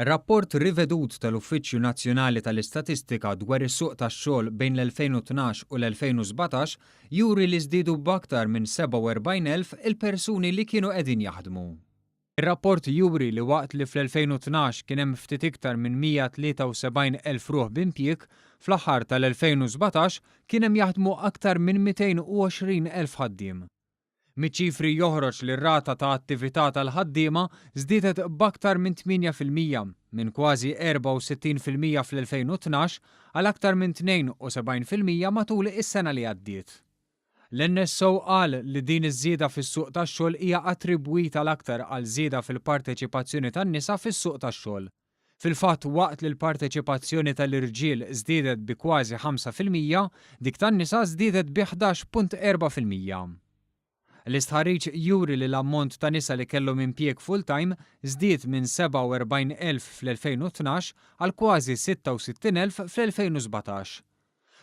Rapport rivedut tal-Uffiċċju Nazzjonali tal-Istatistika dwar is-suq tax-xogħol bejn l-2012 u l-2017 juri li żdiedu b'aktar minn 47,000 il-persuni li kienu qegħdin jaħdmu. Ir-rapport juri li waqt li fl-2012 kien hemm ftit iktar minn 173,000 ruħ b'impjieg, fl-aħħar tal-2017 kien hemm jaħdmu aktar minn 220,000 ħaddiem. Miċ-ċifri joħroġ li r-rata ta' attività tal-ħaddiema żdiedet b'aktar minn 8% minn kważi 64% fl-2012 għal aktar minn 72% matul is-sena li għaddiet. L-NSO qal li din iż-żieda fis-suq tax-xogħol hija attribwita l-aktar għal żieda fil-parteċipazzjoni tan-nisa fis-suq tax-xogħol. Fil-fatt waqt li l-parteċipazzjoni tal-irġiel żdiedet bi kważi 5%, dik tan-nisa żdiedet bi 11.4%. L-istħarriġ juri li l-ammont ta' nisa li kellhom impjieg full-time żdied minn 47,000 fl-2012 għal kważi 66,000 fl-2017.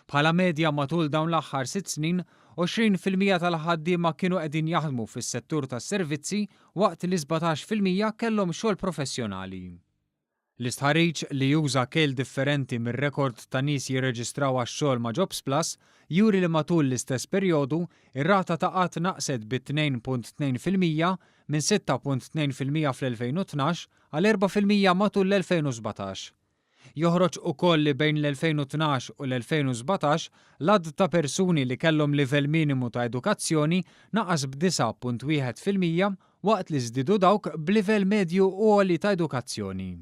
Bħala medja matul dawn l-aħħar 6 snin, 20% tal-ħaddiema kienu qegħdin jaħdmu fis-settur tas-servizzi waqt li 17% kellhom xogħol professjonali. L-istħarriġ li juża kejl differenti mir-rekord ta' nies jirreġistraw għax-xogħol ma' Jobs Plus juri li matul l-istess perjodu ir-rata ta' qatt naqset bi 2.2% minn 6.2% fl-2012 għal 4% matul l-2017. Joħroġ ukoll li bejn l-2012 u l-2017 l-għadd ta' persuni li kellhom livell minimu ta' edukazzjoni naqas b'9.1% waqt li żdiedu dawk b'livell medju u għoli ta' edukazzjoni.